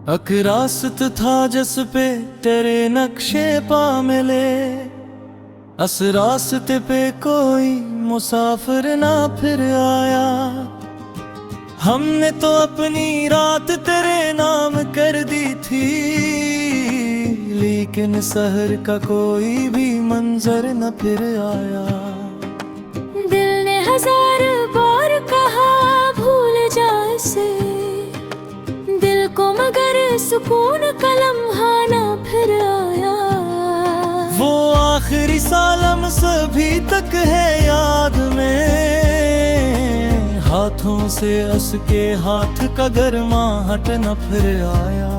अक रास्त था जिस पे तेरे नक्शे पा मिले, अस रास्ते पे कोई मुसाफिर ना फिर आया। हमने तो अपनी रात तेरे नाम कर दी थी, लेकिन शहर का कोई भी मंजर न फिर आया। दिल ने हजार बार कहा भूल जा इसे, दिल को मगर सुकून का लम्हा ना फिर आया। वो आखिरी सालम सभी तक है याद में, हाथों से हंस के हाथ का गर्माहट न फिर आया।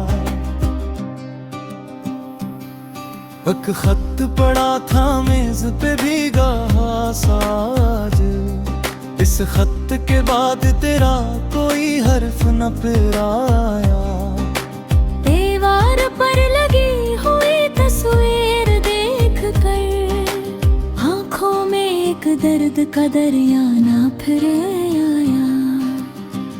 एक खत पड़ा था मेज पे भीगा साज, इस खत के बाद तेरा कोई हर्फ न फिर आया। दीवार पर लगी हुई तस्वीर देख कर, आँखों में एक दर्द का दरिया ना फिर आया।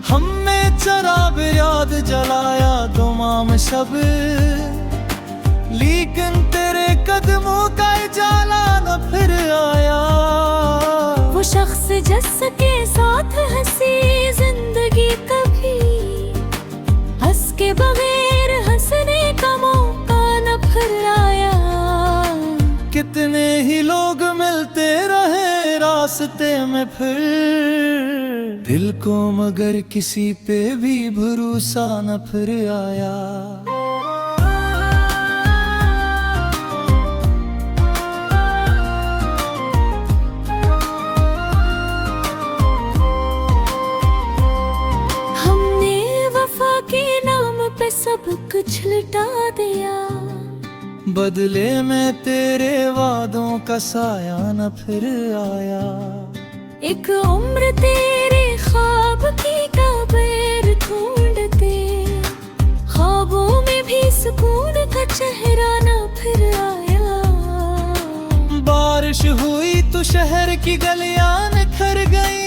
हमने चराग याद जलाया तमाम शब, लेकिन तेरे कदमों का जाला न फिर आया। वो शख्स जिसके साथ हंसी जिंदगी कभी, हंस के बगैर हंसने का मौका न फिर आया। कितने ही लोग मिलते रहे रास्ते में फिर, दिल को मगर किसी पे भी भरोसा न फिर आया। सब कुछ लुटा दिया, बदले में तेरे वादों का साया न फिर आया। एक उम्र तेरे ख्वाब की कब्र ढूंढते, ख्वाबों में भी सुकून का चेहरा न फिर आया। बारिश हुई तो शहर की गलियां निखर गई,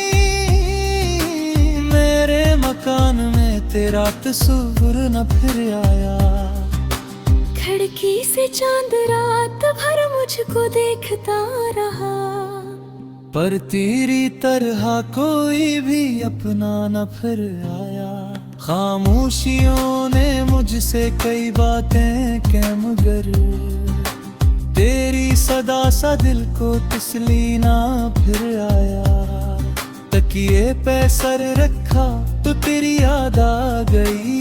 मेरे मकान में तेरा तस्वीर न फिर आया। खिड़की से चांद रात भर मुझको देखता रहा, पर तेरी तरह कोई भी अपना न फिर आया। खामोशियों ने मुझसे कई बातें कह, मगर तेरी सदा सा दिल को तसली ना फिर आया। तकिए पे सर रखा तो तेरी याद आ गई,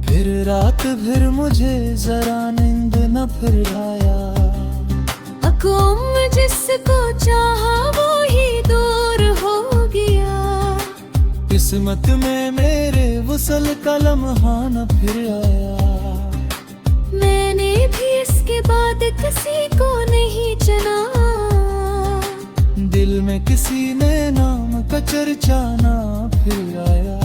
फिर रात भर मुझे जरा नींद न फिर आया। अकुम जिसको चाहा वो ही दूर हो गया, किस्मत में मेरे वसल का लम्हा न फिर आया। मैंने भी इसके बाद किसी को नहीं चुना, दिल में किसी ने नाम का चर्चा ना फिर आया।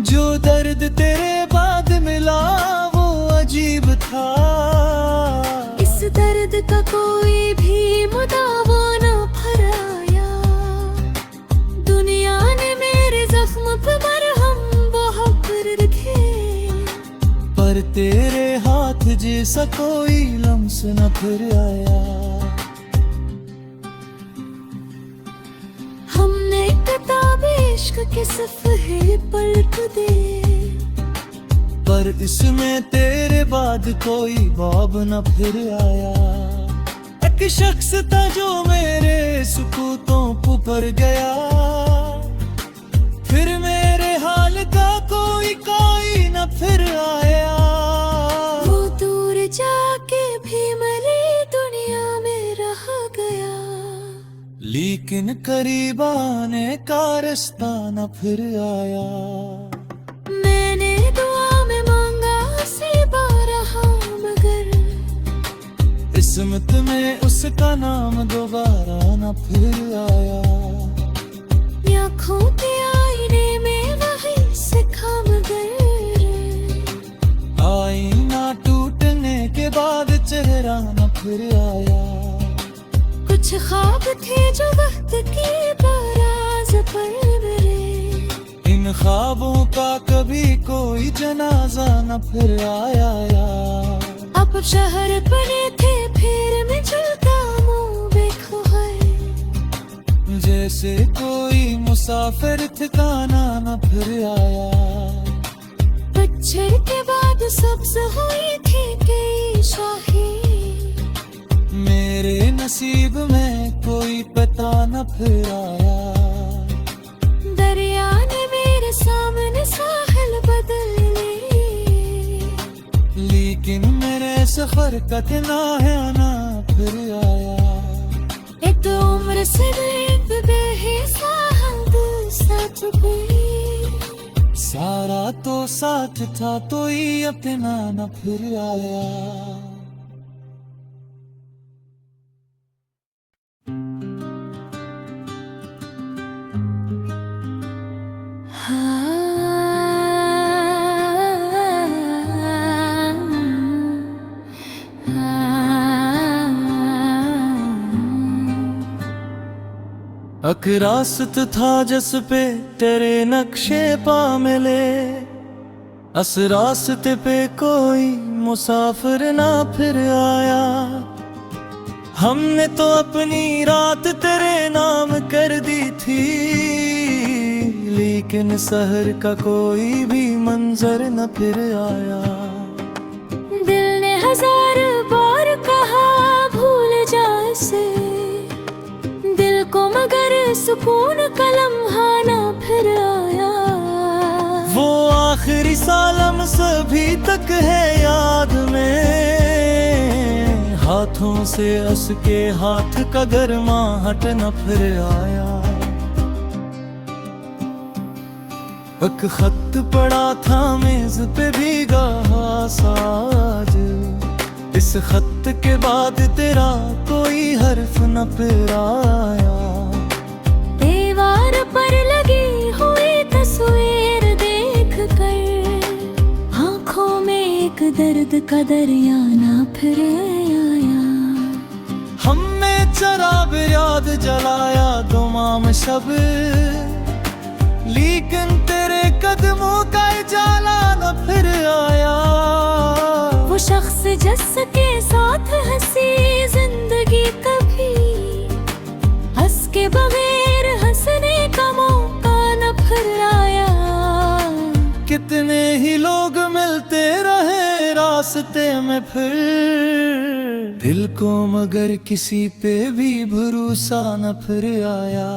जो दर्द तेरे बाद मिला वो अजीब था, इस दर्द का कोई भी मुदावा ना फिर आया। दुनिया ने मेरे जख्म पे मरहम बहुत रखे, पर तेरे हाथ जैसा कोई लम्स न फिर आया। इश्क के सफ़हे पलट दे, पर इसमें तेरे बाद कोई बाब न फिर आया। एक शख्स था जो मेरे सुकूतों पर गया, फिर मेरे हाल का कोई न फिर आया। वो दूर जाके भी मेरी दुनिया में रह गया, लेकिन करीब आने का रास्ता न फिर आया। मैंने दुआ में मांगा उसे बारहा, मगर किस्मत में उसका नाम दोबारा न फिर आया। आँखों के आईने में वही सिखा, मगर आईना टूटने के बाद चेहरा न फिर आया। कुछ ख्वाब थे जो वक्त की बाराज पर मेरे, इन ख्वाबों का कभी कोई कोई जनाजा न फिर आया यार। अब शहर बने थे फिर में चलता मुँह देखो है, जैसे कोई मुसाफिर ठिकाना न फिर आया। पतझड़ के बाद सब्ज हुई थी कई शाही, मेरे नसीब में कोई पता न फिर आया। दरिया ने मेरे सामने साहिल बदल लिए, लेकिन मेरे सफर का किनारा फिर आया। एक तो उम्र से एक बेहिसाब दिल साथ गई, सारा तो साथ था तो ही अपना न फिर आया। अकरासत था जिस पे तेरे नक्शे पा मिले, अस रास्ते पे कोई मुसाफिर ना फिर आया। हमने तो अपनी रात तेरे नाम कर दी थी, लेकिन शहर का कोई भी मंजर न फिर आया। दिल ने हजार बार कहा भूल जा इसे, दिल को मगर सुकून का लम्हा ना फिर आया। वो आखिरी सालम सभी तक है याद में, हाथों से हंस के हाथ का गर्माहट न फिर आया। एक खत पड़ा था मेज पे भीगा साज, इस खत के बाद तेरा कोई हर्फ न फिर आया। दीवार पर लगी हुई तस्वीर देख कर, आँखों में एक दर्द का दरिया ना फिर आया। हमने चराग याद जलाया दुमाम शब, लेकिन तेरे कदमों का जाला न फिर आया। वो शख्स जिसके साथ हंसी जिंदगी कभी, हंस के बगैर हंसने का मौका न फिर आया। कितने ही लोग मिलते रहे रास्ते में फिर, दिल को मगर किसी पे भी भरोसा न फिर आया।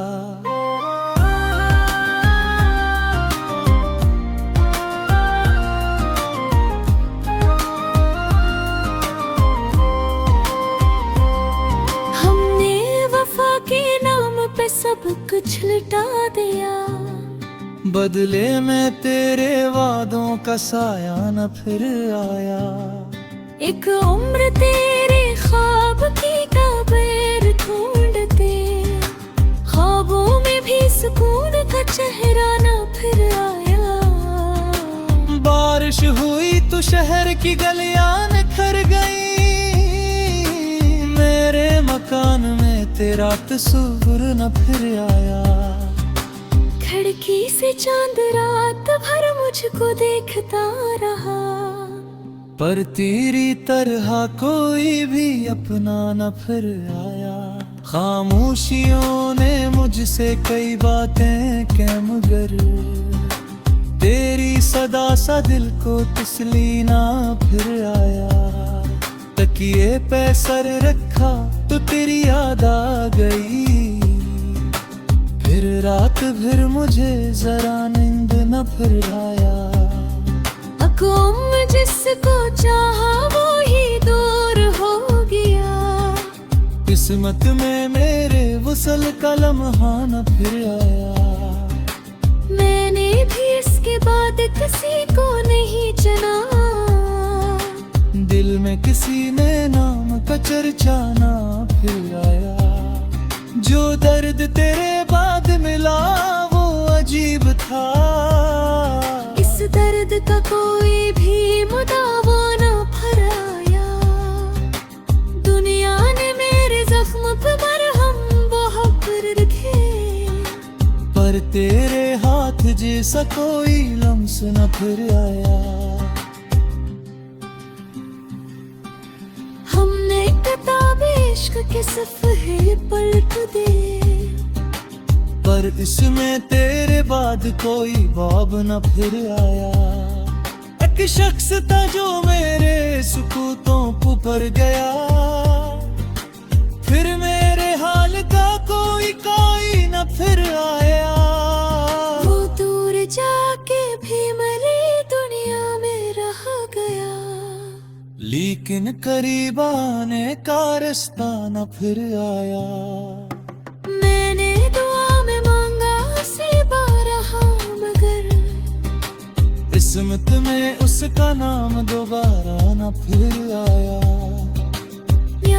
सब कुछ लुटा दिया, बदले में तेरे वादों का साया न फिर आया। एक उम्र तेरे ख्वाब की कब्र ढूंढते, ख्वाबों में भी सुकून का चेहरा न फिर आया। बारिश हुई तो शहर की गलियां निखर गई, मेरे मकान में तेरा तस्वीर न फिर आया। खिड़की से चांद रात भर मुझको देखता रहा, पर तेरी तरह कोई भी अपना न फिर आया। खामोशियों ने मुझसे कई बातें कह, मगर तेरी सदा सा दिल को तसली ना फिर आया। तकिए पे सर रखा तो तेरी याद आ गई, फिर रात भर मुझे जरा नींद न फिर आया। गुम जिसको चाहा वो ही दूर हो गया, किस्मत में मेरे वसल का लम्हा न फिर आया। मैंने भी इसके बाद किसी को नहीं चुना, दिल में किसी ने नाम का चर्चा ना फिर आया। जो दर्द तेरे बाद मिला वो अजीब था, इस दर्द का कोई भी मुदावा न फराया। दुनिया ने मेरे जख्म पर मरहम बहुत रखे, पर तेरे हाथ जैसा कोई लम्स न फिर आया। हमने किताब इश्क के सफ़े पलट दे, पर इसमें तेरे बाद कोई बाब न फिर आया। एक शख्स था जो मेरे सुकूतों पर गया, फिर मेरे हाल का कोई न फिर आया। वो दूर जाके भी मेरी दुनिया में रह गया, लेकिन करीब आने का रास्ता न फिर आया। मैंने दुआ में मांगा से बारहा, मगर किस्मत में उसका नाम दोबारा न फिर आया।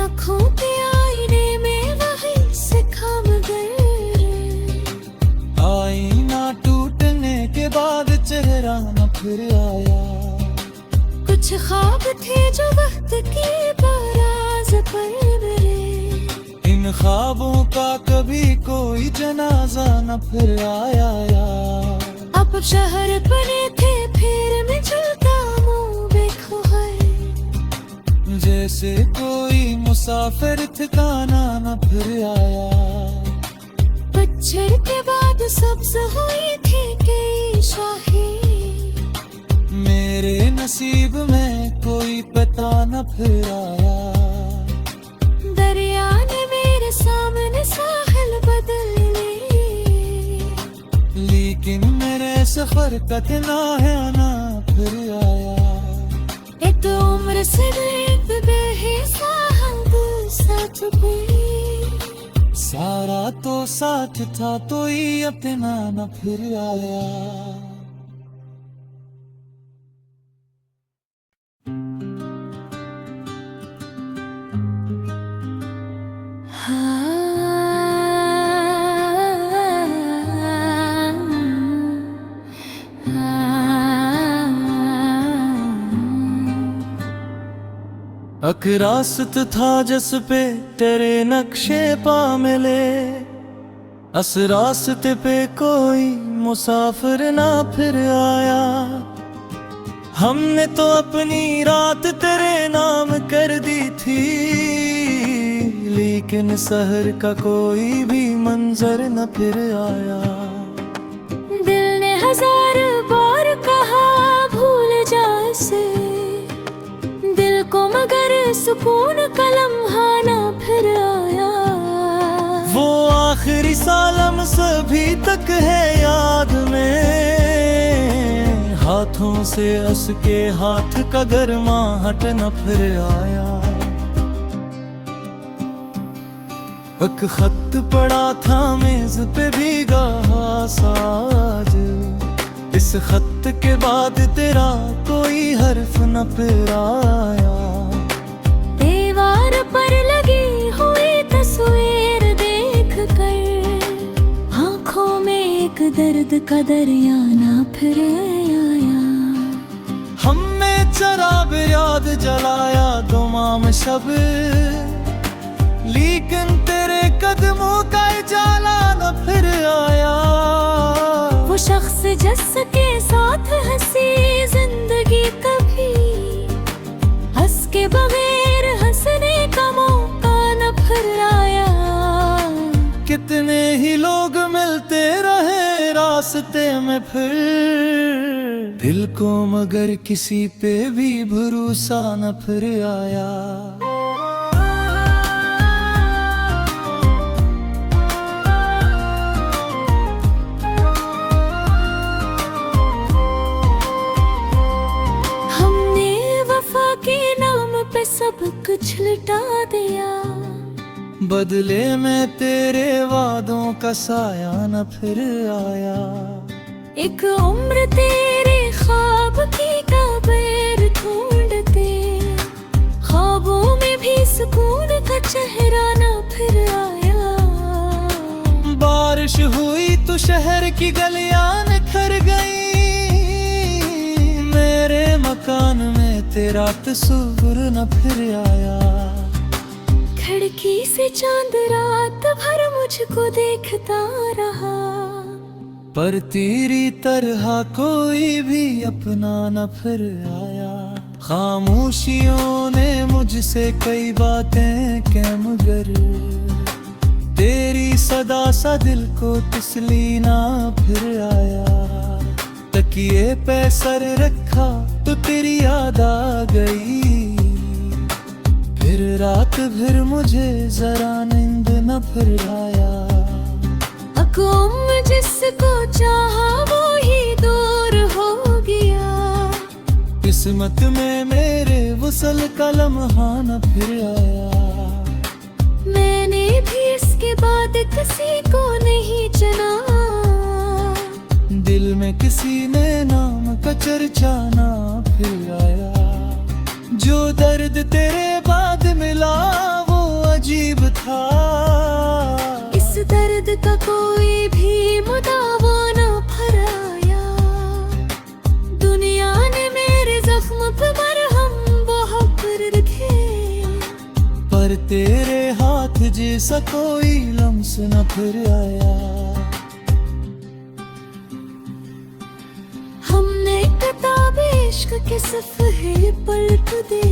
आँखों के आईने में वही सिखा, मगर आईना टूटने के बाद चेहरा न फिर आया। कुछ ख्वाब थे जो वक्त की बाराज पर मेरे, इन ख्वाबों का कभी कोई जनाजा न फिर आया। अब शहर बने थे फिर मैं चलता मुँह बेखबर, जैसे कोई मुसाफिर ठिकाना न फिर आया। पतझड़ के बाद सब्ज हुई थी कई शाही, मेरे नसीब में कोई पता न फिर आया। दरिया ने मेरे सामने साहिल बदल लिए, लेकिन मेरे सफर का तिनाया न फिर आया। एक उम्र से बेहिसाब साथ पे, सारा तो साथ था तो ही अपना न फिर आया। अकरासत था जिस पे तेरे नक्शे पा मिले, अस रास्ते पे कोई मुसाफिर ना फिर आया। हमने तो अपनी रात तेरे नाम कर दी थी, लेकिन शहर का कोई भी मंजर न फिर आया। दिल ने हजार बार कहा भूल जा इसे, दिल को मगर सुकून का लम्हा ना फिर आया। वो आखिरी सालम सभी तक है याद में, हाथों से हंस के हाथ का गर्माहट न फिर आया। एक खत पड़ा था मेज पे भीगा साज, इस खत के बाद तेरा कोई हर्फ न फिर आया। दीवार पर लगी हुई तस्वीर देख कर, आँखों में एक दर्द का दरिया ना फिर आया। हमने चराग याद जलाया दुमाम शब, लेकिन तेरे कदमों का जाला न फिर आया। वो शख्स जिसके साथ हंसी जिंदगी कभी, हंस के बगैर हंसने का मौका न फिर आया। कितने ही लोग मिलते रहे रास्ते में फिर, दिल को मगर किसी पे भी भरोसा न फिर आया। सब कुछ लुटा दिया, बदले में तेरे वादों का साया न फिर आया। एक उम्र तेरे ख्वाब की कब्र ढूंढते, ख्वाबों में भी सुकून का चेहरा न फिर आया। बारिश हुई तो शहर की गलियां निखर गई, मेरे मकान में तेरा तस्वीर न फिर आया। खिड़की से चांद रात भर मुझको देखता रहा, पर तेरी तरह कोई भी अपना न फिर आया। खामोशियों ने मुझसे कई बातें कह मगर तेरी सदा सा दिल को तसली ना फिर आया। तकिए पे सर रखा तो तेरी याद आ गई, फिर रात भर मुझे जरा नींद न फिर आया। अकुम जिसको चाहा वो ही दूर हो गया, किस्मत में मेरे वसल का लम्हा न फिर आया। मैंने भी इसके बाद किसी को नहीं चुना, दिल में किसी ने नाम का चर्चा ना फिर आया। जो दर्द तेरे बाद मिला वो अजीब था, इस दर्द का कोई भी मुदावा न फराया। दुनिया ने मेरे जख्म पे मरहम बहुत रखे, पर तेरे हाथ जैसा कोई लम्स न फिर आया। हमने किताब इश्क के सफ़े पलट दे,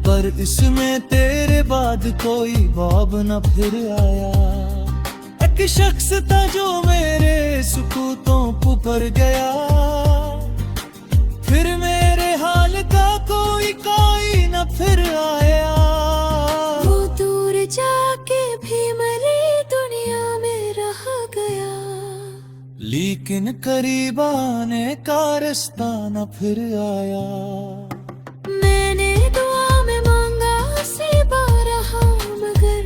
पर इसमें तेरे बाद कोई बाब न फिर आया। एक शख्स था जो मेरे सुकूतों पर गया, फिर मेरे हाल का कोई न फिर आया। वो दूर जाके भी मेरी दुनिया में रह गया, लेकिन करीब आने का रास्ता न फिर आया। मैंने दुआ में मांगा उसे बारहा मगर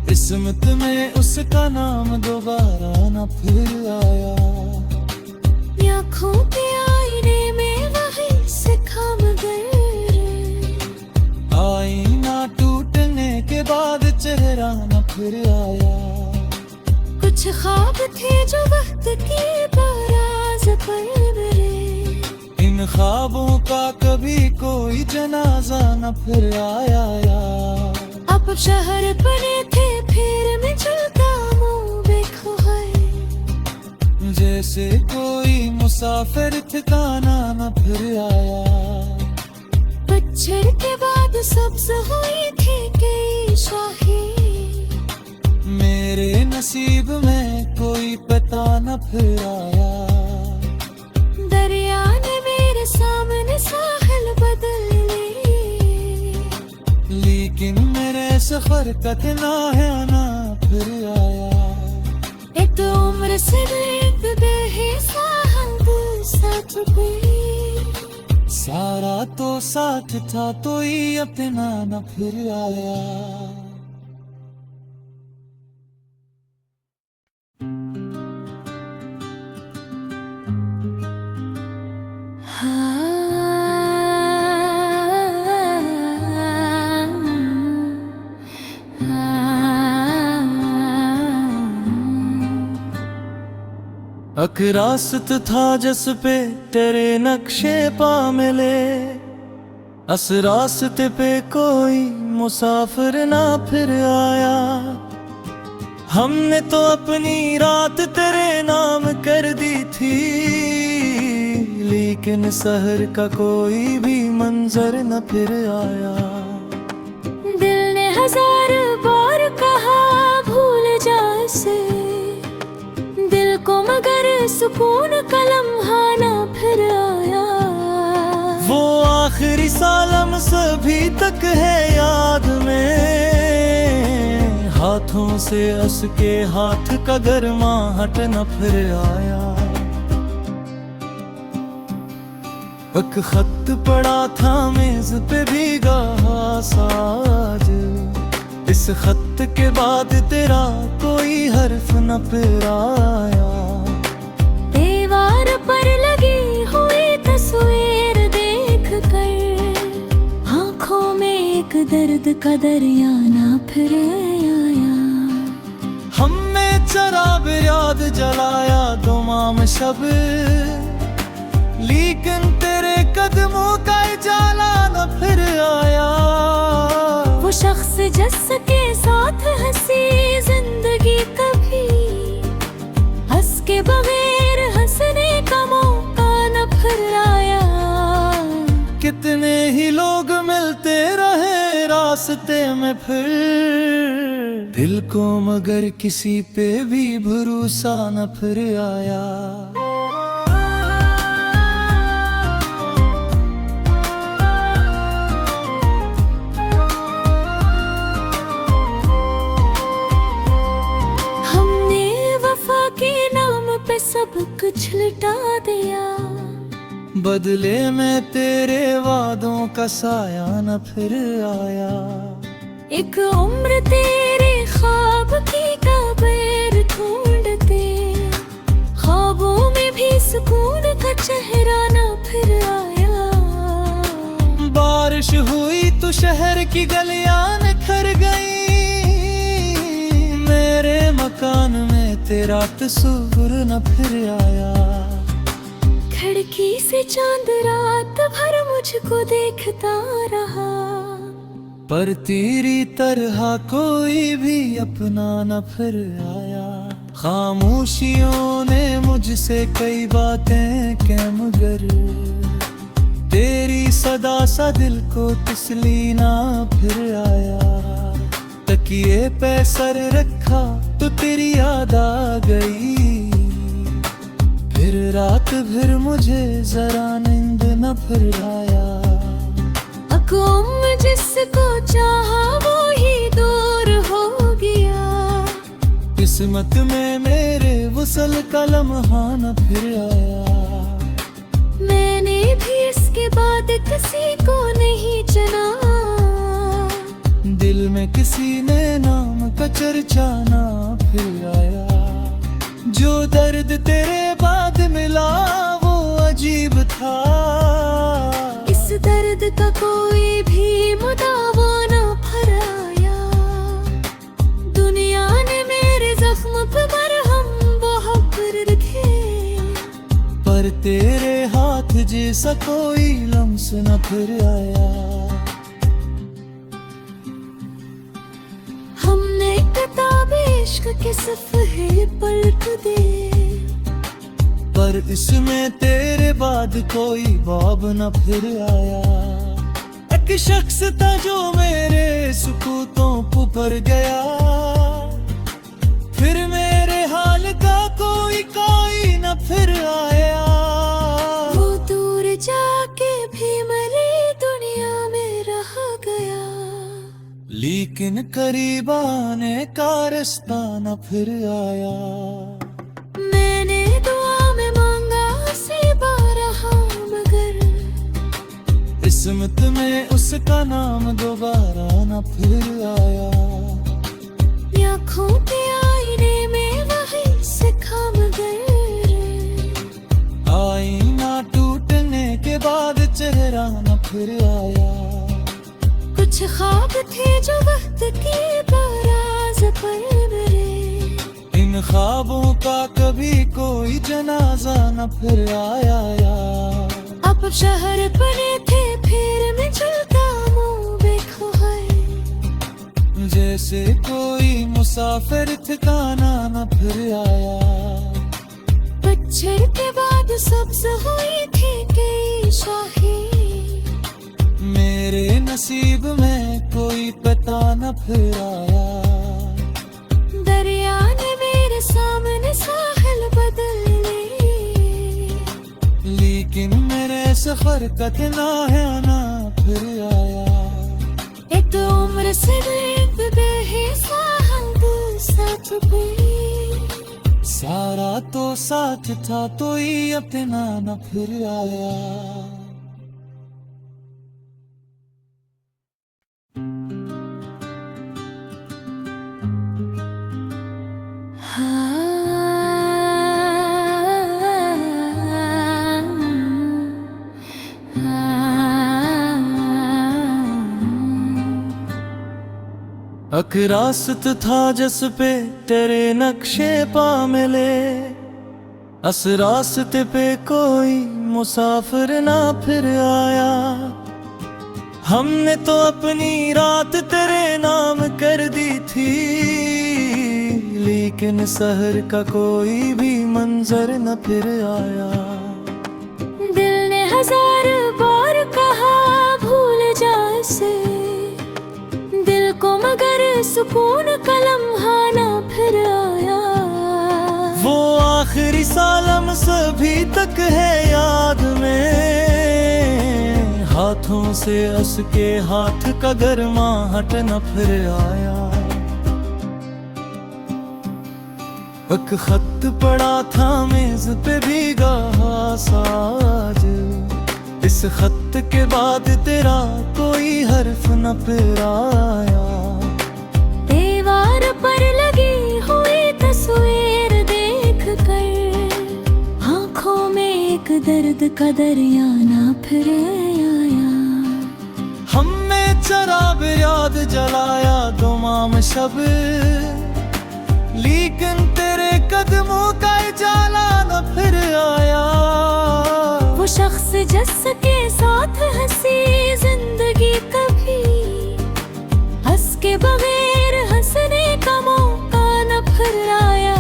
किस्मत में उसका नाम दोबारा न फिर आया। आँखों के आईने में वही सिखा मगर आईना टूटने के बाद चेहरा न फिर आया। कुछ ख्वाब थे जो वक्त की बाराज पर मेरे, इन ख्वाबों का कभी कोई जनाजा न फिर आया। अब शहर बने थे फिर मैं चलता मुँह देखो है, जैसे कोई मुसाफिर ठिकाना न फिर आया। पतझड़ के बाद सब्ज हुई थी कई शाही, मेरे नसीब में कोई पता न फिर आया। दरिया ने मेरे सामने साहिल बदल लिए, लेकिन मेरे सफर का ठिकाना फिर आया। एक उम्र से एक बेहिसाब साथ पे, सारा तो साथ था तो ही अपना न फिर आया। अकरासत था जस पे तेरे नक्शे पा मिले, अस रास्ते पे कोई मुसाफिर ना फिर आया। हमने तो अपनी रात तेरे नाम कर दी थी, लेकिन शहर का कोई भी मंजर न फिर आया। दिल ने हजार बार कहा भूल जा इसे, दिल को मगर सुकून का लम्हा ना फिर आया। वो आखिरी सालम सभी तक है याद में, हाथों से हंस के हाथ का गर्माहट न फिर आया। एक खत पड़ा था मेज पे भीगा साज, इस खत के बाद तेरा कोई हर्फ न फिर आया। दीवार पर लगी हुई तस्वीर देख कर आँखों में एक दर्द का दरिया ना फिर आया। हमने चराग याद जलाया दुमाम शब, लेकिन तेरे कदमों का जाला न फिर आया। वो शख्स जिसके साथ हंसी जिंदगी कभी उसके बगैर हंसने का मौका न फिर आया। कितने ही लोग मिलते रहे रास्ते में फिर, दिल को मगर किसी पे भी भरोसा न फिर आया। हमने वफा के नाम पे सब कुछ लुटा दिया, बदले में तेरे वादों का साया न फिर आया। एक उम्र तेरे ख्वाब की कब्र ढूंढते, ख्वाबों में भी सुकून का चेहरा न फिर आया। बारिश हुई तो शहर की गलियां निखर गई, मेरे मकान में तेरा तस्वीर न फिर आया। खिड़की से चांद रात भर मुझको देखता रहा, पर तेरी तरह कोई भी अपना न फिर आया। खामोशियों ने मुझसे कई बातें कह, मगर तेरी सदा सा दिल को तसली ना फिर आया। तकिए पे सर रखा तो तेरी याद आ गई, फिर रात भर मुझे जरा नींद न फिर आया। गुम जिसको चाहा वो ही दूर हो गया, किस्मत में मेरे वसल का लम्हा न फिर आया। मैंने भी इसके बाद किसी को नहीं चुना, दिल में किसी ने नाम का चर्चा ना फिर आया। जो दर्द तेरे बाद मिला वो अजीब था, इस दर्द का कोई भी मुदावा न फराया। दुनिया ने मेरे जख्म पे मरहम बहुत रखे, पर तेरे हाथ जैसा कोई लम्स न फिर आया। हमने किताब इश्क के सफ़े पलट दे, पर इसमें तेरे बाद कोई बाब न फिर आया। एक शख्स था जो मेरे सुकूतों पर गया, फिर मेरे हाल का कोई न फिर आया। वो दूर जाके भी मेरी दुनिया में रह गया, लेकिन करीब आने का रास्ता न फिर आया। मैंने दुआ में मांगा उसे बारहा, मगर किस्मत में उसका नाम दोबारा न फिर आया। आँखों के आईने में वही सिखा, मगर आईना टूटने के बाद चेहरा न फिर आया। कुछ ख्वाब थे जो वक्त की बाराज पर मेरे, इन ख्वाबों का कभी कोई जनाजा न फिर आया। अब शहर बने थे फिर मैं चलता मुँह बेखबर, जैसे कोई मुसाफिर ठिकाना न फिर आया। पतझड़ के बाद सब्ज हुई थी कई शाही, मेरे नसीब में कोई पता न फिर आया। दरिया ने मेरे सामने साहिल बदल लिए, लेकिन मेरे सफर का किनारा न फिर आया। एक उम्र से एक बेहिसाब साथ पे, सारा तो साथ था तो ही अपना न फिर आया। अक रास्त था जिस पे तेरे नक्शे पा मिले, अस रास्ते पे कोई मुसाफिर ना फिर आया। हमने तो अपनी रात तेरे नाम कर दी थी, लेकिन शहर का कोई भी मंजर न फिर आया। दिल ने हजार बार कहा भूल जा इसे, दिल को मगर सुकून का लम्हा ना फिर आया। वो आखिरी सालम सभी तक है याद में, हाथों से हंस के हाथ का गर्माहट न फिर आया। एक खत पड़ा था मेज पे भीगा साज, इस खत के बाद तेरा कोई हर्फ न फिर आया। दीवार पर लगी हुई तस्वीर देख कर आँखों में एक दर्द का दरिया ना फिर आया। हमने चराग याद जलाया दुमाम शब, लेकिन तेरे कदमों का जाला न फिर आया। वो शख्स जिसके साथ हंसी जिंदगी कभी, हंस के बगैर हंसने का मौका न फिर आया।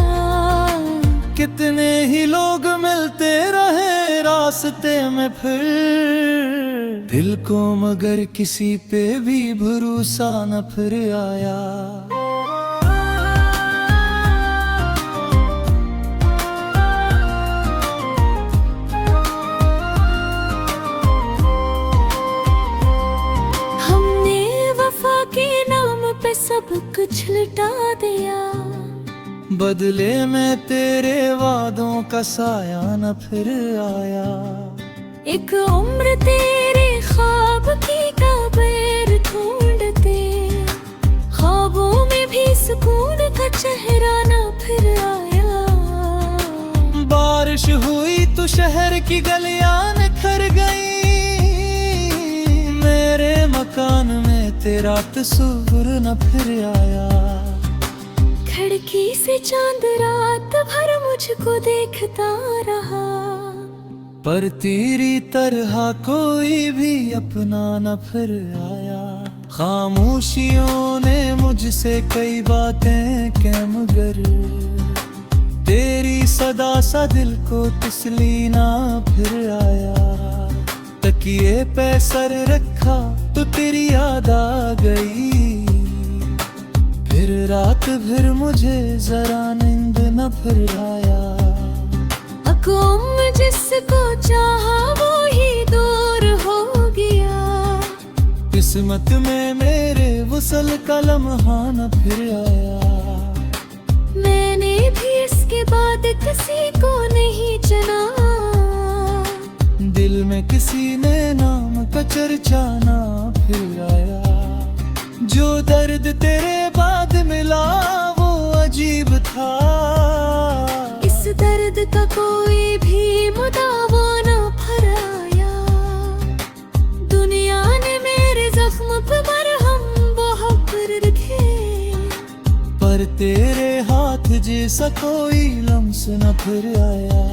कितने ही लोग मिलते रहे रास्ते में फिर, दिल को मगर किसी पे भी भरोसा न फिर आया। सब कुछ लुटा दिया, बदले में तेरे वादों का साया न फिर आया। एक उम्र तेरे ख्वाब की कब्र ढूंढते, ख्वाबों में भी सुकून का चेहरा न फिर आया। बारिश हुई तो शहर की गलियां निखर गई, मेरे मकान में तेरा तस्वीर न फिर आया। खिड़की से चांद रात भर मुझको देखता रहा, पर तेरी तरह कोई भी अपना न फिर आया। खामोशियों ने मुझसे कई बातें कह मगर, तेरी सदा सा दिल को तसली ना फिर आया। तकिए पे सर रखा तो तेरी याद आ गई, फिर रात भर मुझे जरा नींद न फिर आया। अकुम जिसको चाहा वो ही दूर हो गया, किस्मत में मेरे वसल का लम्हा न फिर आया। मैंने भी इसके बाद किसी को नहीं चुना, दिल में किसी ने नाम का चर्चा ना फिर आया। जो दर्द तेरे बाद मिला वो अजीब था, इस दर्द का कोई भी मुदावा ना फिर आया। दुनिया ने मेरे जख्म पे मरहम बहुत रखे, पर तेरे हाथ जैसा कोई लम्स न फिर आया।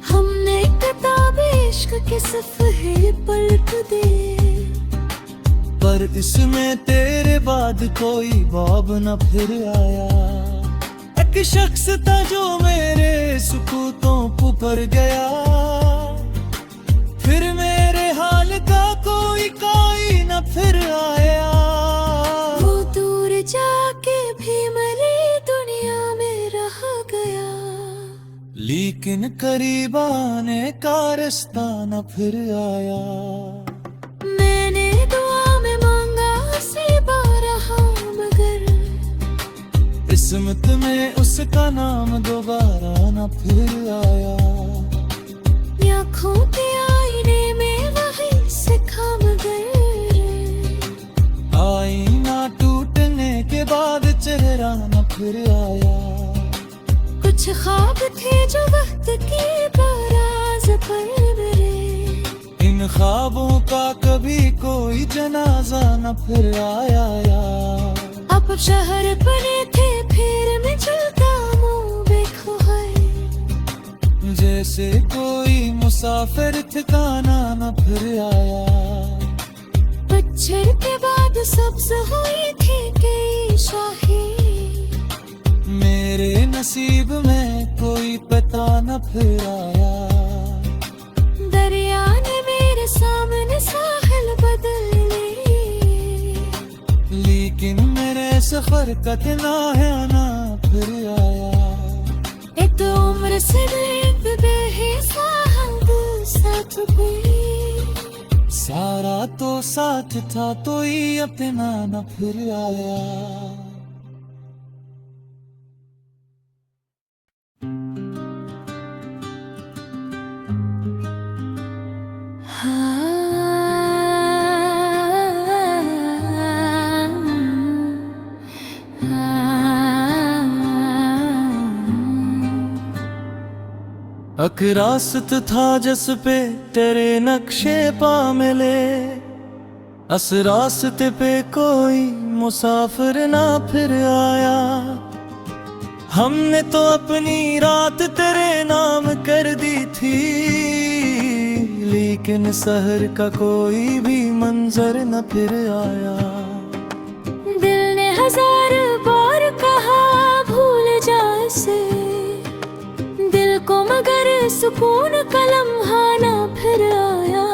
हमने किताब इश्क के सफ़े पलट दे, पर इसमें तेरे बाद कोई बाब न फिर आया। एक शख्स था जो मेरे सुकूतों पर गया, फिर मेरे हाल का कोई न फिर आया। वो दूर जाके भी मेरी दुनिया में रह गया, लेकिन करीब आने का रास्ता न फिर आया। मैंने दुआ में मांगा उसे बारहा मगर, किस्मत में उसका नाम दोबारा न फिर आया। आँखों के आईने में वही सिखा मगर, आईना टूटने के बाद चेहरा न फिर आया। कुछ ख्वाब थे जो वक्त की बाराज पर मेरे, इन ख्वाबों का कभी कोई जनाजा न फिर आया। अब शहर बने थे फिर मैं चलता मुँह देखो है, जैसे कोई मुसाफिर ठिकाना न फिर आया। पतझड़ के बाद सब्ज हुई थी कई शाखें। मेरे नसीब में कोई पता न फिर आया। दरिया ने मेरे सामने साहिल बदल लिए, लेकिन मेरे सफर का किनारा ना फिर आया। एक उम्र से बेहिसाब साथ गई, सारा तो साथ था तो ही अपना न फिर आया। अकरासत था जिस पे तेरे नक्शे पा मिले, अस रास्ते पे कोई मुसाफिर ना फिर आया। हमने तो अपनी रात तेरे नाम कर दी थी, लेकिन शहर का कोई भी मंजर न फिर आया। दिल ने हजार बार कहा भूल जा इसे, दिल को मगर सुकून का लम्हा ना फिर आया।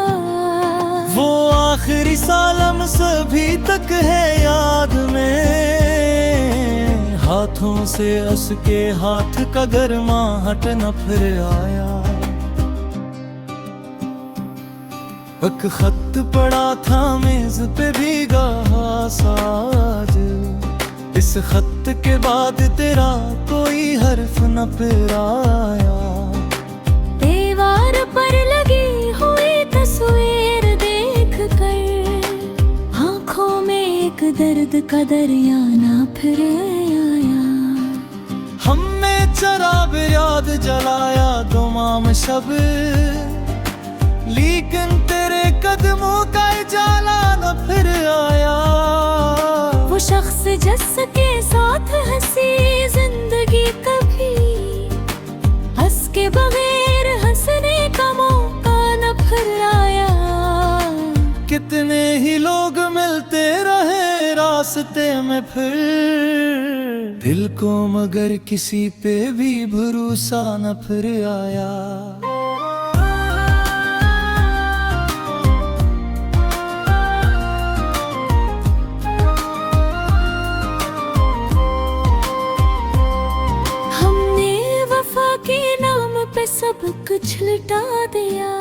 वो आखिरी सालम सभी तक है याद में, हाथों से हंस के हाथ का गर्माहट न फिर आया। एक खत पड़ा था मेज पे भीगा साज, इस खत के बाद तेरा कोई हर्फ न फिर आया। दीवार पर लगी हुई तस्वीर देख कर, आंखों में एक दर्द का दरिया ना फिर आया। हमने चराग याद जलाया दुमाम शब, लेकिन तेरे कदमों का उजाला न फिर आया। वो शख्स जिसके साथ हंसी जिंदगी कभी, हंस के बगैर हंसने का मौका न फिर आया। कितने ही लोग मिलते रहे रास्ते में फिर, दिल को मगर किसी पे भी भरोसा न फिर आया। सब कुछ लुटा दिया,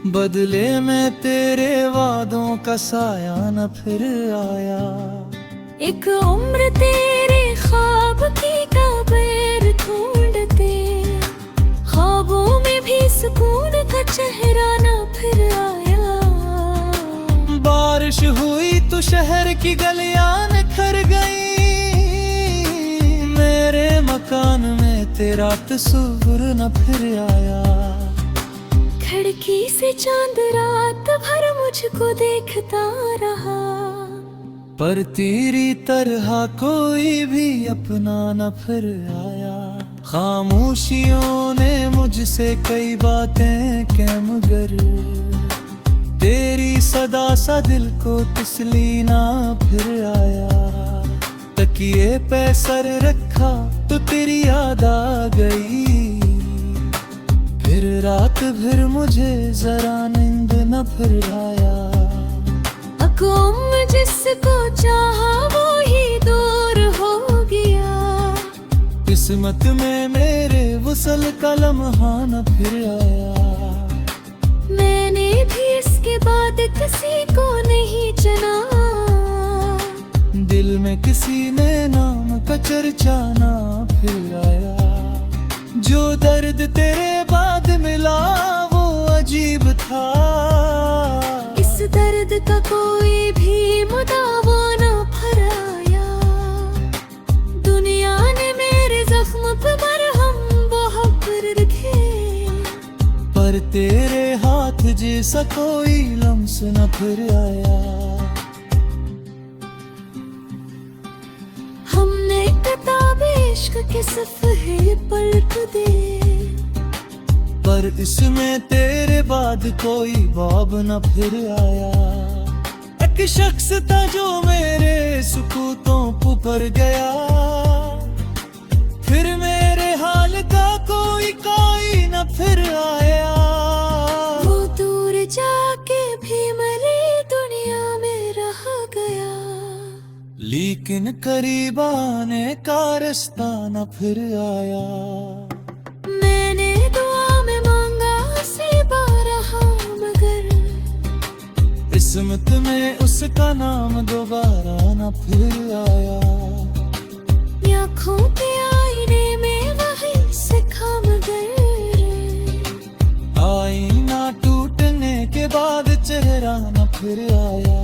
बदले में तेरे वादों का साया न फिर आया। एक उम्र तेरे ख्वाब की कब्र ढूंढते, ख्वाबों में भी सुकून का चेहरा न फिर आया। बारिश हुई तो शहर की गलियां निखर गई, मेरे मकान में तेरा तस्वीर न फिर आया। खिड़की से चांद रात भर मुझको देखता रहा, पर तेरी तरह कोई भी अपना न फिर आया। खामोशियों ने मुझसे कई बातें कह मगर, तेरी सदा सा दिल को तसली ना फिर आया। तकिए पे सर रखा तो तेरी याद आ गई, फिर रात भर मुझे जरा नींद न फिर आया। अकुम जिसको चाहा वो ही दूर हो गया, किस्मत में मेरे वसल का लम्हा न फिर आया। मैंने भी इसके बाद किसी को नहीं चुना, दिल में किसी ने नाम का चर्चा ना फिर आया। जो दर्द तेरे बाद मिला वो अजीब था, इस दर्द का कोई भी मुदावा ना फिर आया। दुनिया ने मेरे जख्म पे मरहम बहुत रखे, पर तेरे हाथ जैसा कोई लम्स न फिर आया। हमने किताब इश्क के सफ़े पलट दे, पर इसमें तेरे बाद कोई बाब न फिर आया। एक शख्स था जो मेरे सुकूतों पर गया, फिर मेरे हाल का कोई न फिर आया। वो दूर जाके भी मेरी दुनिया में रह गया, लेकिन करीब आने का रास्ता न फिर आया। मैंने दुआ में मांगा से बारहा, मगर किस्मत में उसका नाम दोबारा न फिर आया। आँखों के आईने में वही सिखा, मगर आईना टूटने के बाद चेहरा न फिर आया।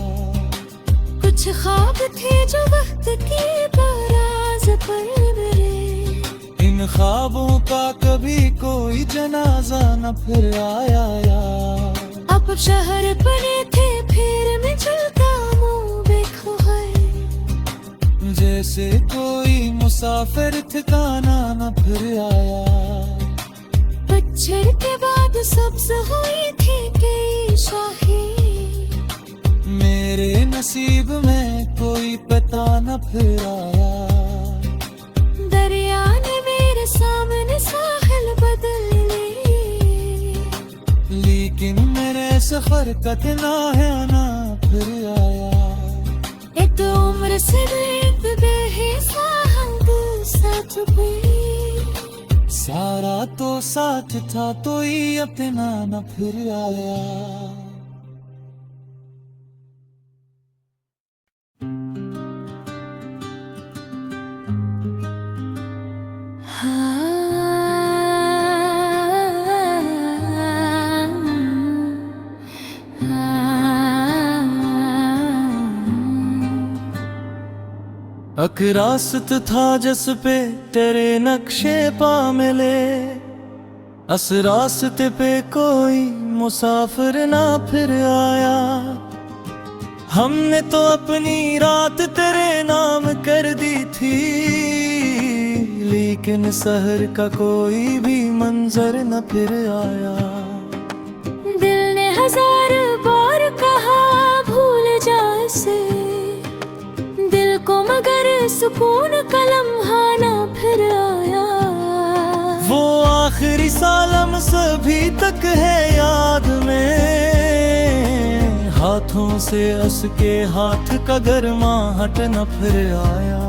कुछ ख्वाब थे जो वक्त की बाराज पर मेरे, इन ख्वाबों का कभी कोई जनाजा न फिर आया। अब शहर बने थे फिर मैं चलता मुँह देखो है, जैसे कोई मुसाफिर ठिकाना न फिर आया। पतझड़ के बाद सब्ज हुई थी कई शाही, मेरे नसीब में कोई पता न फिर आया। दरिया ने मेरे सामने साहिल बदल लिए, लेकिन मेरे सफर का ठिकाना न फिर आया। एक उम्र से एक बेहिसाब साथ पे, सारा तो साथ था तो ही अपना न फिर आया। अक रास्त था जिस पे तेरे नक्शे पा मिले, अस रास्ते पे कोई मुसाफिर ना फिर आया। हमने तो अपनी रात तेरे नाम कर दी थी, लेकिन शहर का कोई भी मंजर न फिर आया। दिल ने हजार बार कहा भूल जा इसे, दिल को मगर सुकून का लम्हा ना फिर आया। वो आखिरी सालम सभी तक है याद में, हाथों से हंस के हाथ का गर्माहट न फिर आया।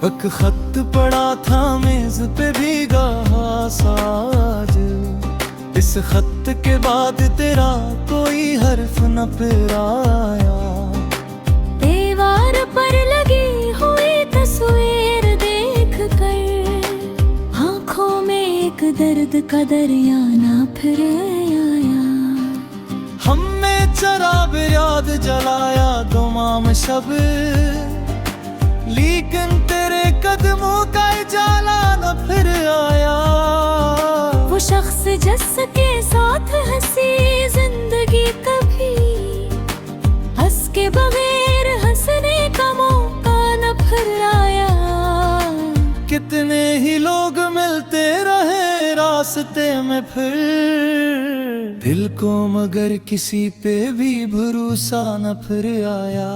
एक खत पड़ा था मेज पे भीगा साज, इस खत के बाद तेरा कोई हर्फ न फिर आया। दीवार पर लगी हुई तस्वीर देख कर, आँखों में एक दर्द का दरिया ना फिर आया। हमने चराग याद जलाया दुमाम शब, लेकिन तेरे कदमों का जाला न फिर आया। वो शख्स जिसके साथ हंसी जिंदगी कभी, हंस के बगैर हंसने का मौका न फिर आया। कितने ही लोग मिलते रहे रास्ते में फिर, दिल को मगर किसी पे भी भरोसा न फिर आया।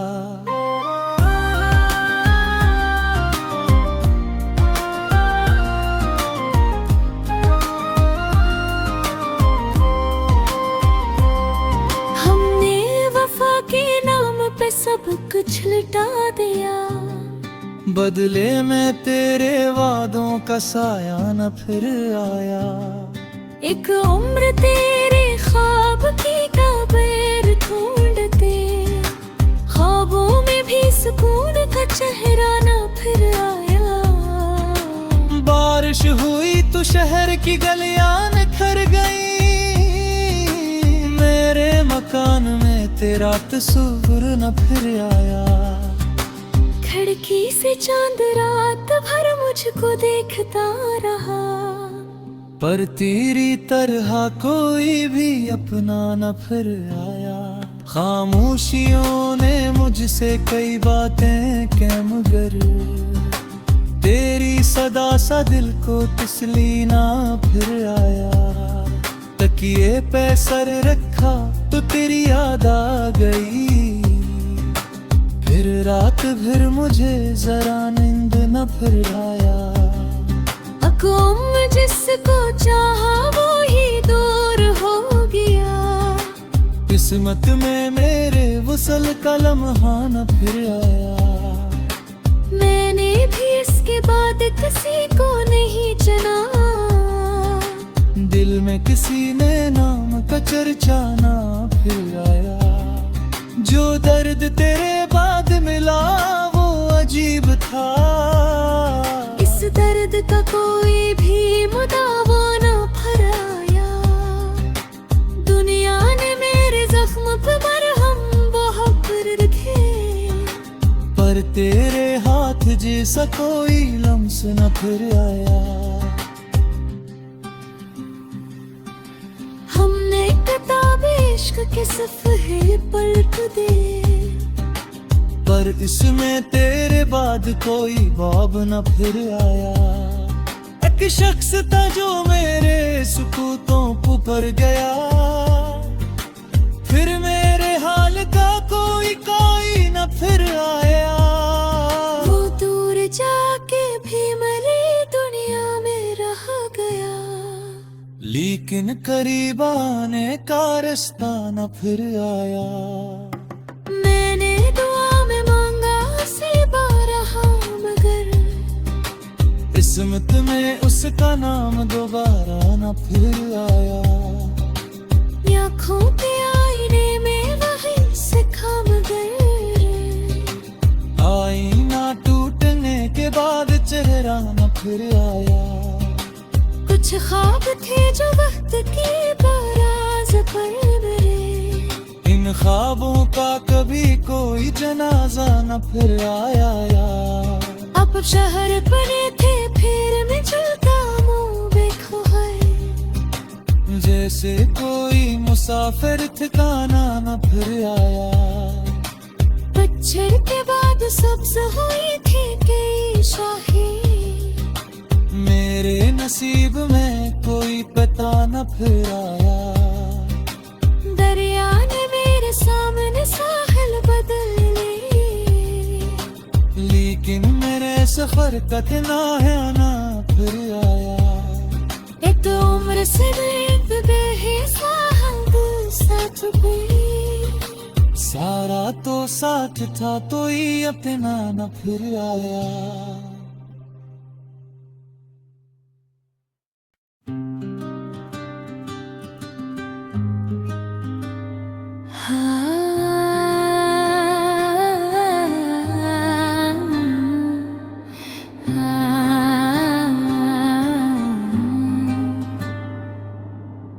सब कुछ लुटा दिया, बदले में तेरे वादों का साया न फिर आया। एक उम्र तेरे ख्वाब की कब्र ढूंढते, ख्वाबों में भी सुकून का चेहरा न फिर आया। बारिश हुई तो शहर की गलियां निखर गई, मेरे मकान में तेरा तस्वीर न फिर आया। खिड़की से चांद रात भर मुझको देखता रहा, पर तेरी तरह कोई भी अपना न फिर आया। खामोशियों ने मुझसे कई बातें कह, मगर तेरी सदा सा दिल को तसली ना फिर आया। तकिए पे सर रख देखा तो तेरी याद आ गई। फिर रात भर मुझे जरा नींद न फिर आया। अकुम जिसको चाहा वो ही दूर हो गया। किस्मत में मेरे वसल का लम्हा न फिर आया। मैंने भी इसके बाद किसी को नहीं चुना। दिल में किसी ने नाम का चर्चा ना फिर आया। जो दर्द तेरे बाद मिला वो अजीब था। इस दर्द का कोई भी मुदावा न फराया। दुनिया ने मेरे जख्म पे मरहम बहुत रखे। पर तेरे हाथ जैसा कोई लम्स न फिर आया। हमने किताब इश्क के सफ़े पलट दे। पर इसमें तेरे बाद कोई बाब न फिर आया। एक शख्स था जो मेरे सुकूतों पर गया। फिर मेरे हाल का कोई न फिर आया। वो दूर जाके भी मेरी दुनिया में रह गया। लेकिन करीब आने का रास्ता न फिर आया। मैंने दुआ में मांगा उसे बारहा मगर किस्मत में उसका नाम दोबारा न फिर आया। आँखों के आईने में वही सिखा मगर आईना टूटने के बाद चेहरा न फिर आया। कुछ ख्वाब थे जो वक्त की बारात पर मेरे। इन ख्वाबों का कभी कोई जनाजा न फिर आया। अब शहर बने थे फिर मैं चलता मुँह देखो है। जैसे कोई मुसाफिर ठिकाना न फिर आया। पतझड़ के बाद सब्ज हुई थी कई शाही। मेरे नसीब में कोई पता न फिर आया। दरिया ने मेरे सामने साहिल बदल लिए। लेकिन मेरे सफर का किनारा न फिर आया। एक उम्र से साथ गई। सारा तो साथ था तो ही अपना न फिर आया।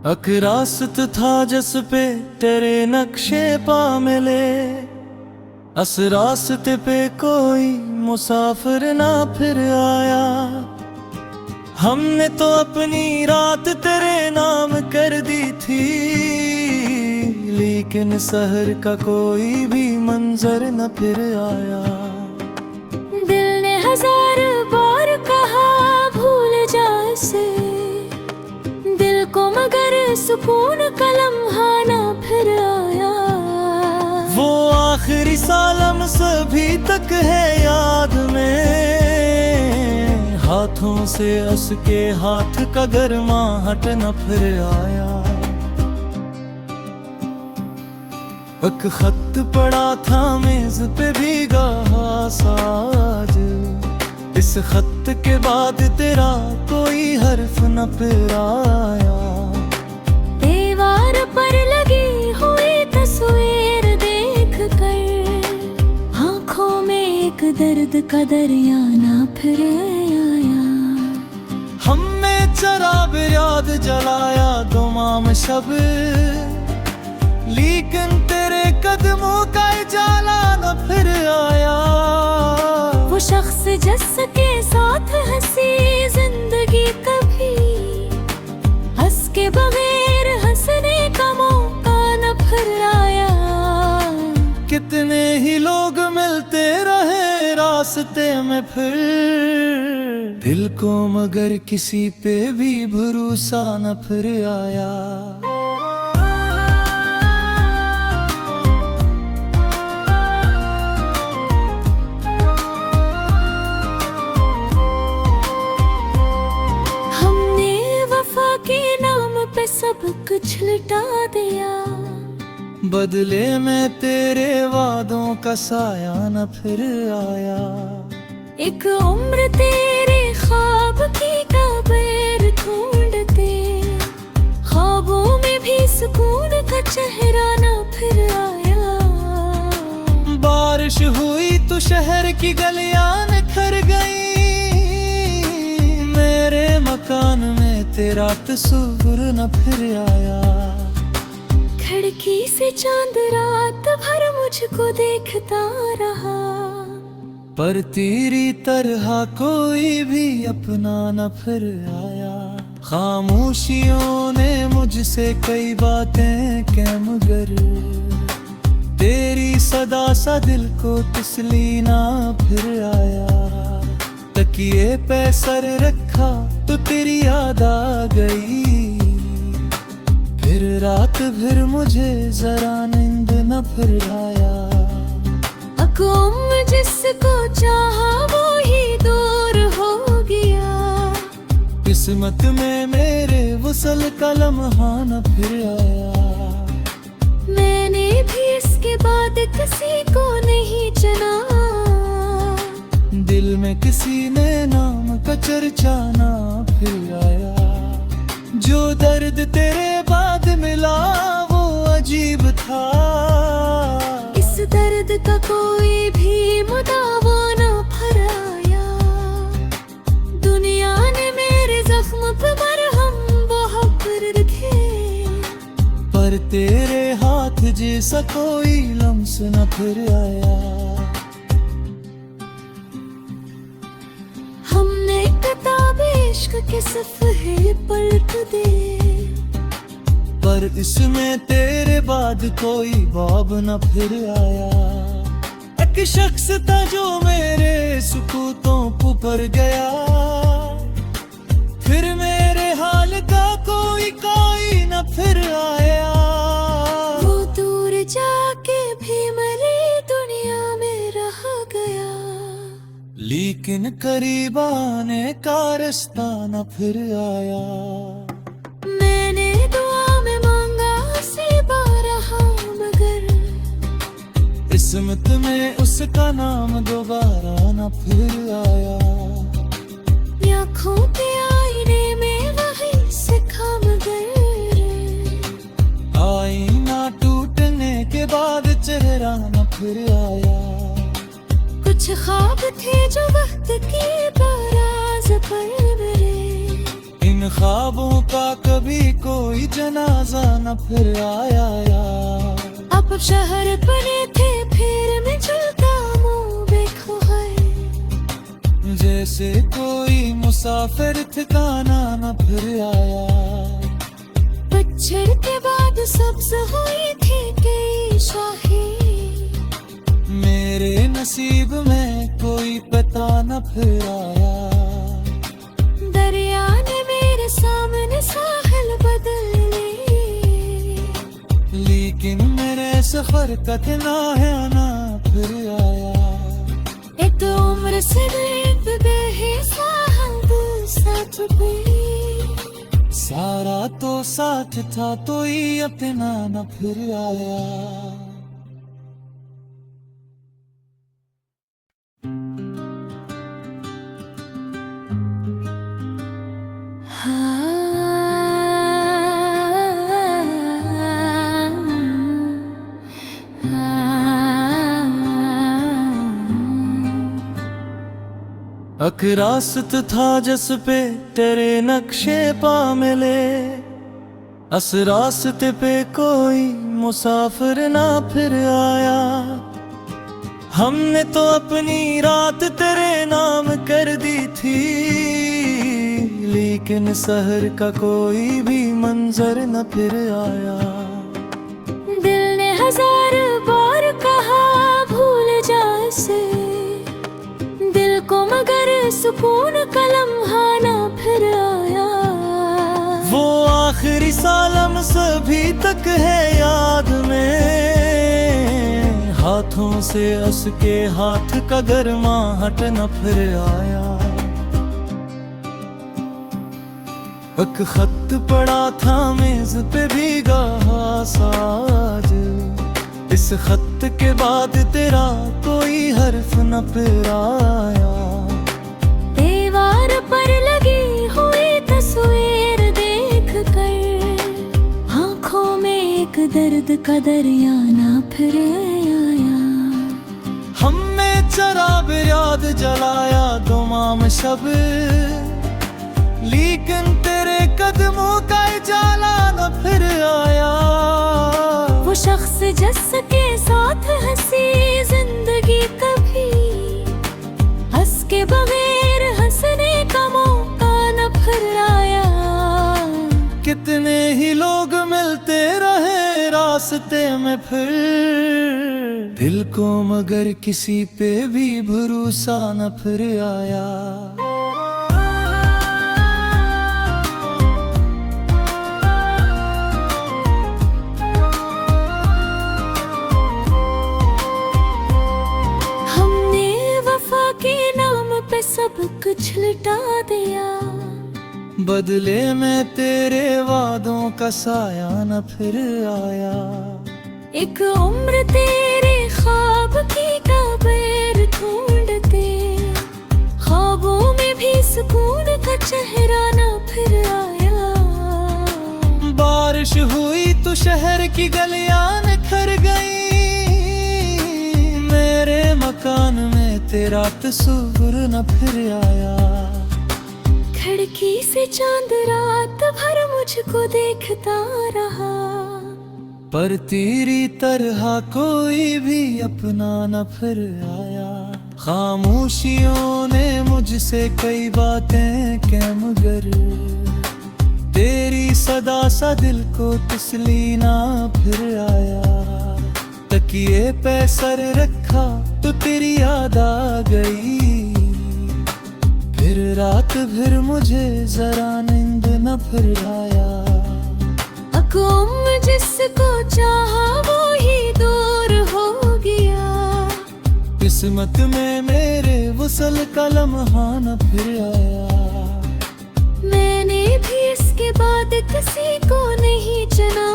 अक रास्त था जिस पे तेरे नक्शे पा मिले। अस रास्ते पे कोई मुसाफिर ना फिर आया। हमने तो अपनी रात तेरे नाम कर दी थी। लेकिन शहर का कोई भी मंजर न फिर आया। दिल ने हजार बार कहा भूल जा इसे। दिल को मगर सुकून का लम्हा ना फिर आया। वो आखिरी सालम सभी तक है याद में। हाथों से हंस के हाथ का गर्माहट न फिर आया। एक खत पड़ा था मेज पे भीगा साज। इस खत के बाद तेरा कोई हर्फ न फिर आया। दीवार पर लगी हुई तस्वीर देख कर आँखों में एक दर्द का दरिया ना फिर आया। हमने चराग याद जलाया दुमाम शब। लेकिन तेरे कदमों का जाला न फिर आया। वो शख्स जिसके साथ हंसी जिंदगी कभी हंस के बगैर हंसने का मौका न फिर आया। कितने ही लोग मिलते रहे रास्ते में फिर। दिल को मगर किसी पे भी भरोसा न फिर आया। सब कुछ लुटा दिया। बदले में तेरे वादों का साया न फिर आया। एक उम्र तेरे ख्वाब की कब्र ढूंढते, ख्वाबों में भी सुकून का चेहरा न फिर आया। बारिश हुई तो शहर की गलियां निखर गई, मेरे मकान में तेरा तस्वीर न फिर आया। खिड़की से चांद रात भर मुझको देखता रहा, पर तेरी तरह कोई भी अपना न फिर आया। खामोशियों ने मुझसे कई बातें कह, मगर तेरी सदा सा दिल को तसली ना फिर आया। तकिए पे सर रखा तो तेरी याद आ गई, फिर रात भर मुझे जरा नींद न फिर आया। अकुम जिसको चाहा वो ही दूर हो गया, किस्मत में मेरे वसल का लम्हा न फिर आया। मैंने भी इसके बाद किसी को नहीं चुना, दिल में किसी ने नाम का चर्चा ना फिर आया। जो दर्द तेरे बाद मिला वो अजीब था, इस दर्द का कोई भी मुदावा न फराया। दुनिया ने मेरे जख्म पे मरहम बहुत रखे, पर तेरे हाथ जैसा कोई लम्स न फिर आया। हमने किताब इश्क के सफ़े पलट दे, पर इसमें तेरे बाद कोई बाब न फिर आया। एक शख्स था जो मेरे सुकूतों पर गया, फिर मेरे हाल का कोई न फिर आया। वो दूर जाके भी मेरी दुनिया में रह गया, लेकिन करीब आने का रास्ता न फिर आया। मैंने दुआ में मांगा नसीबा रहा, मगर किस्मत में उसका नाम दोबारा न फिर आया। आँखों के आईने में वही सिखा, मगर आईना टूटने के बाद चेहरा न फिर आया। कुछ ख्वाब थे जो वक्त की बाराज पर मेरे, इन ख्वाबों का कभी कोई जनाजा न फिर आया। अब शहर बने थे फिर मैं चलता मुँह बेखबर, जैसे कोई मुसाफिर ठिकाना न फिर आया। पतझड़ के बाद सब्ज हुई थी कई शाही, मेरे नसीब में कोई पता न फिर आया। दरिया ने मेरे सामने साहिल बदल लिए, लेकिन मेरे सफर का ठिकाना फिर आया। एक उम्र से एक गए साहिल साथ पे, सारा तो साथ था तो ही अपना न फिर आया। अक रास्त था जिस पे तेरे नक्शे पा मिले, अस रास्ते पे कोई मुसाफिर ना फिर आया। हमने तो अपनी रात तेरे नाम कर दी थी, लेकिन शहर का कोई भी मंजर न फिर आया। दिल ने हजार बार कहा भूल जा इसे, दिल को मगर सुकून का लम्हा ना फिर आया। वो आखिरी सालम सभी तक है याद में, हाथों से हंस के हाथ का गर्माहट न फिर आया। एक खत पड़ा था मेज पे भीगा साज, इस खत के बाद तेरा कोई हर्फ न फिर आया। दीवार पर लगी हुई तस्वीर देख कर आंखों में एक दर्द का दरिया ना फिर आया। हमने चराग याद जलाया दुमाम शब, लेकिन तेरे कदमों का जाला न फिर आया। वो शख्स जिसके साथ हंसी जिंदगी कभी, हंस के बगैर हंसने का मौका न फिर आया। कितने ही लोग मिलते रहे रास्ते में फिर, दिल को मगर किसी पे भी भरोसा न फिर आया। सब कुछ लुटा दिया, बदले में तेरे वादों का साया न फिर आया। एक उम्र तेरे ख्वाब की कब्र ढूंढते, ख्वाबों में भी सुकून का चेहरा न फिर आया। बारिश हुई तो शहर की गलियां निखर गई, मेरे मकान में तेरा तस्वीर न फिर आया। खिड़की से चांद रात भर मुझको देखता रहा, पर तेरी तरह कोई भी अपना न फिर आया। खामोशियों ने मुझसे कई बातें कह मगर, तेरी सदा सा दिल को तसली ना फिर आया। तकिए पे सर रखा तो तेरी याद आ गई, फिर रात भर मुझे जरा नींद न फिर आया। अकुम जिसको चाहा वो ही दूर हो गया, किस्मत में मेरे वसल का लम्हा न फिर आया। मैंने भी इसके बाद किसी को नहीं चुना,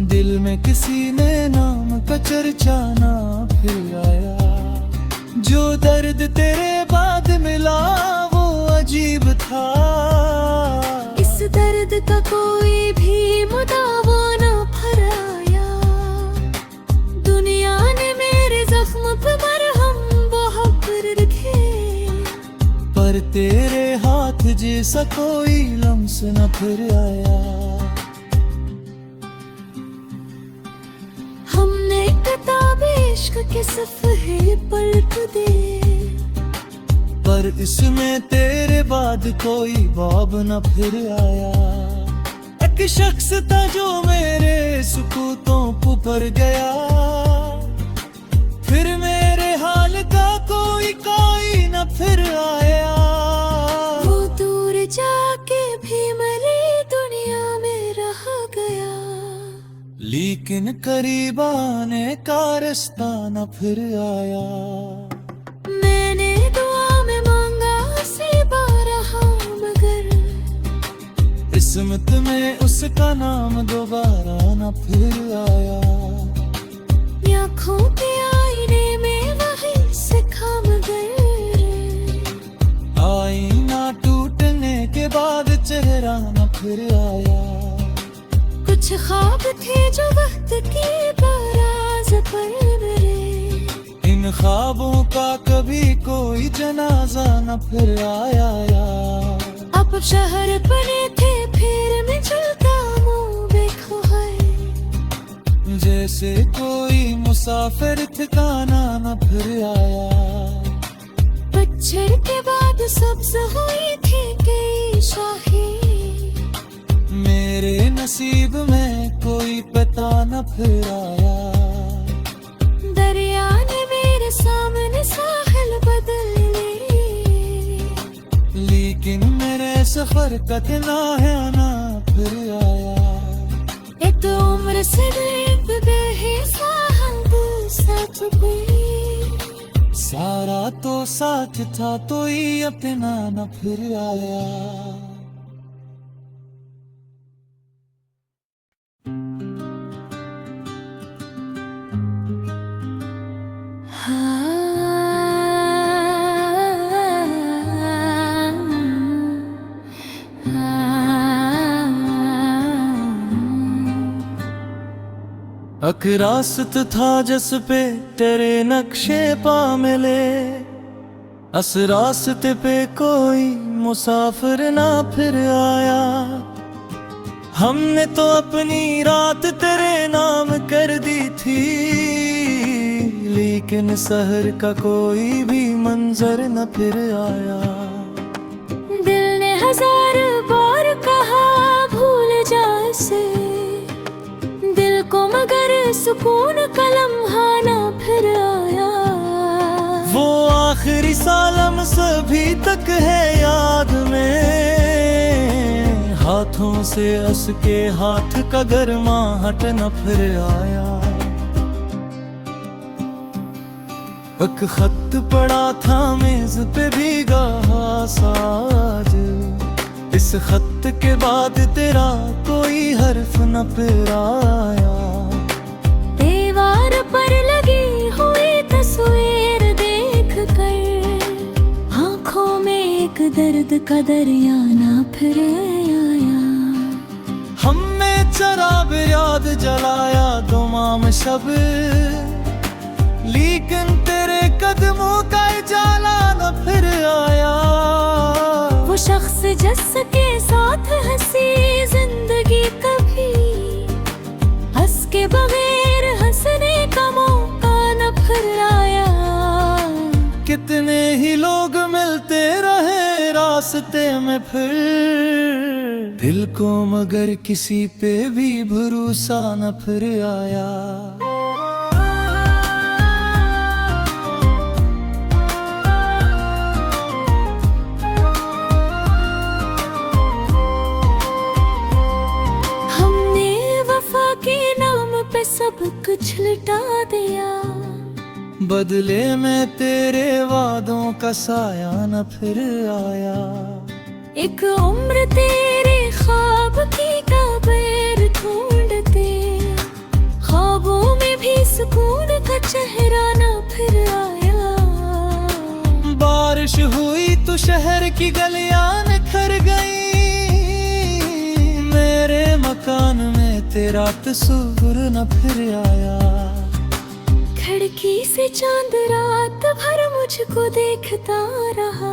दिल में किसी ने नाम का चर्चा ना फिर आया। जो दर्द तेरे बाद मिला वो अजीब था, इस दर्द का कोई भी मुदावा ना फिर आया। दुनिया ने मेरे जख्म पे मरहम बहुत रखे, पर तेरे हाथ जैसा कोई लम्स न फिर आया। हमने किताब इश्क के सफ़े पलट दे, पर इसमें तेरे बाद कोई बाब न फिर आया। एक शख्स था जो मेरे सुकूतों को भर गया, फिर मेरे हाल का कोई न फिर आया। वो दूर जाके भी मेरी दुनिया में रह गया, लेकिन करीब आने का रास्ता न फिर आया। मैंने दुआ में मांगा उसे बारहा मगर, किस्मत में उसका नाम दोबारा न फिर आया। आँखों के आईने में वही सिखा मगर, आईना टूटने के बाद चेहरा न फिर आया। कुछ ख्वाब थे जो वक्त की बारात पर मेरे, इन ख्वाबों का कभी कोई जनाजा न फिर आया। अब शहर बने थे फिर मैं चलता मुँह देखो है, जैसे कोई मुसाफिर ठिकाना न फिर आया। पतझड़ के बाद सब्ज हुई थी कई शाही, मेरे नसीब में कोई पता न फिर आया। दरिया ने मेरे सामने साहिल बदल लिए, लेकिन मेरे सफर का किनारा न फिर आया। एक उम्र से बीत गए साहब साथ भी, सारा तो साथ था तो ही अपना न फिर आया। अक रास्त था जिस पे तेरे नक्शे पा मिले, अस रास्ते पे कोई मुसाफिर ना फिर आया। हमने तो अपनी रात तेरे नाम कर दी थी, लेकिन शहर का कोई भी मंजर न फिर आया। दिल ने हजार बार कहा भूल जा इसे, दिल को मगर सुकून का लम्हा ना फिर आया। वो आखिरी सालम सभी तक है याद में, हाथों से हंस के हाथ का गर्माहट न फिर आया। एक खत पड़ा था मेज पे भीगा साज, इस खत के बाद तेरा कोई हर्फ न फिर आया। दीवार पर लगी हुई तस्वीर देख कर, आंखों में एक दर्द का दरिया ना फिर आया। हमने चराग याद जलाया दुमाम शब, लेकिन तेरे कदमों का उजाला न फिर आया। वो शख्स जिसके साथ हंसी जिंदगी कभी, हंस के बगैर हंसने का मौका न फिर आया। कितने ही लोग मिलते रहे रास्ते में फिर, दिल को मगर किसी पे भी भरोसा न फिर आया। सब कुछ लुटा दिया, बदले में तेरे वादों का साया न फिर आया। एक उम्र तेरे ख्वाब की कब्र ढूंढते, ख्वाबों में भी सुकून का चेहरा न फिर आया। बारिश हुई तो शहर की गलियां निखर गई, मेरे मकान में तेरा तस्वीर न फिर आया। खिड़की से चांद रात भर मुझको देखता रहा,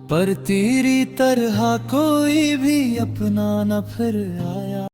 पर तेरी तरह कोई भी अपना न फिर आया।